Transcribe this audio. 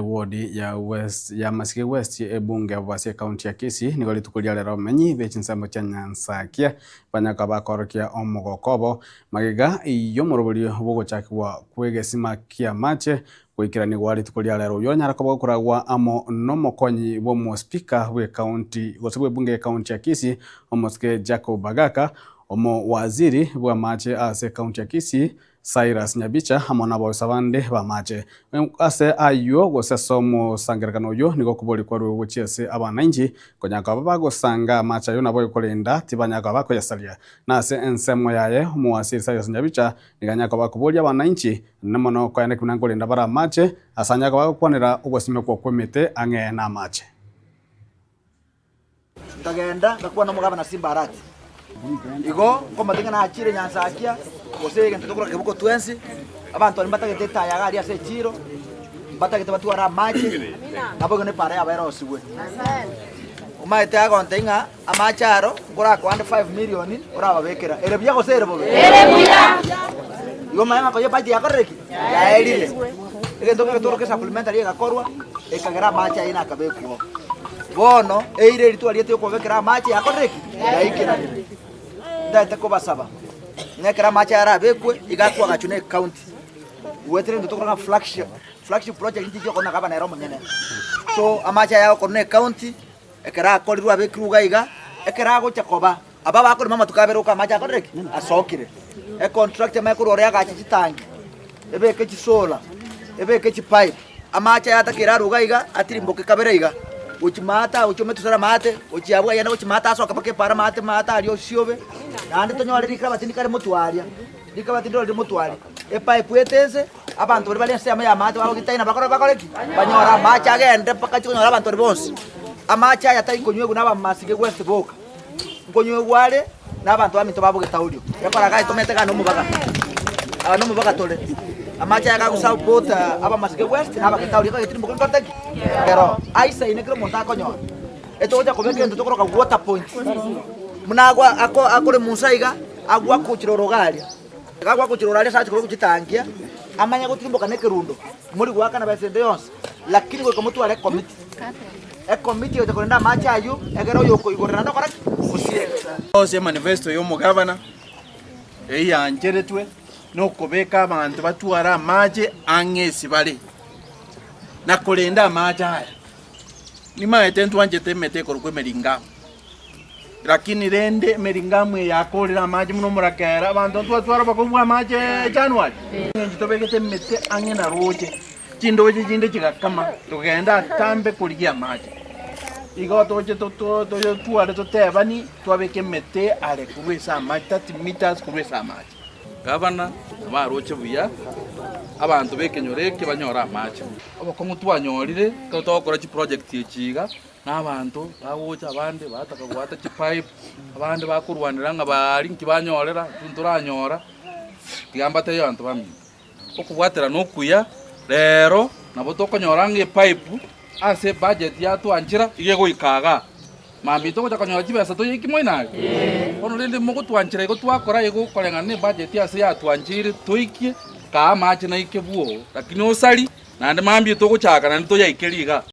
wodi ya West ya Masike West ebunge bwase county ya Kisii nigo litukulia lero menyi bechinsambo cha Nyansakia banyaka bakorokia omugokobo magiga iyo murubuli bugochakwa kwegesima kia mache kwikirani gwali tukulia lero yo nyara kobo kuragwa amo nomokonyi bomo speaker we county gosebwe bunge ya county ya Kisii omoske Jacob Bagaka omo waziri bwa mache ase county ya Kisii Cyrus Nyabicha hamona bosa bande bamache ase ayo gose somo sangerekano yo nigo kuboli kwa ruguchiese abananji konyaka bagosanga macha yo nabo ikolenda tibanyaka bakoyasalia nase ensemo yaye muwasiri Cyrus Nyabicha niganyaka bakuboli abananji nemono kwene kunangolenda bara mache asanyaka bakwanira ugosime kwa kwemete ange na mache ndagenda ngakubona mugaba na Simba Arati igo koma tinga na achire Nyansakia gosege ntokora kebuko twensi abantu bali batagete taya gari ase chiro batagete batwara mache nabo gone pare abairosiwe umaite ago ntinga amacharo ngora kwa 5 million ora babekera erebya gosere bobe erebya igo mayanga ko yepati yakoreki ya elile egento ke toro ke supplementary gakorwa ekagera mache ina kabekuo bono eire ritwali ete ko bekera mache yakoreki ya ikira ndate ko basaba nekera macha arabekwe igakwa gachune county wetere ndotokora flagship project ndije kona kaba na Roma nyene so amacha yao kone county ekera korirwa abekruga iga ekera go chakoba aba bakora mama tukaberuka amacha koreke asokire e contract ma kuro ore agacha chitangi ebeke chisola ebeke chipipe amacha yatakira ruga iga atirimboke kabere iga uchimata uchometusara mate uchiabwa yana uchimata asoka pake para mate alio siobe nande tonyole rikaba tinikare mutwalia rikaba tindole mutwali e pipe etense abantu bali nsema ya mate babo kitaina bakoreki banyora macha agende paka chikonyora abantu bonse amacha yatai konywe kunaba Masike West boka konywe wale nabantu bamito babo kitaudio yakora kai tomete kana no mubaka tole amacha yaka kusupport aba Masike West naba kitaudio ko yitimbo kontaki pero aisa inekro monta konyo eto oja kobeke ndo tokoro ka water point munagwa akore musaiga agwa kuchirorogalia agwa kuchirorogalia sachi ko kuchitangia amanya gutimbo kaneke rundo muri gwaka na basende yonse lakini ko mutu ale committee committee oja kwenda macha ayu egero yoko igorana ndo kora kusie ose manifesto yo mu governor yanjeretwe no kobeka abantu batwara mache angesi bale na kolenda macha haya ni maete ntwanje temete korukwe meringa lakini rende meringamwe yakolera maji muno murakera abantu twatwara bakomwa maje January njitobekete mete angena roje chindoje jinde chikakama tugenda tambe kuligia maji igo toje tware totebani twabeke mete ale kurwesa maji 30 meters kurwesa maji gavana baroche buya abantu bekenyoreke banyora maji obokongu twanyorire tokora chi project yechiga n'abantu bawocha abandi bataka gwata chi pipe abandi bakurwanira nga bari nkibanyorera tunturanyora kigambate yo abantu bami okubwatera nokuya rero nabo tokonyora nge pipe ase budget ya twanjira igego ikaga mami toko takanyora chibesa to yikimwe nayo ono lende moko twanjira ego twakora ego kolenga ne budget ase ya twanjire toikie ka machi na ikebuo lakini osali nande mambi toko chaka na to yaikeliga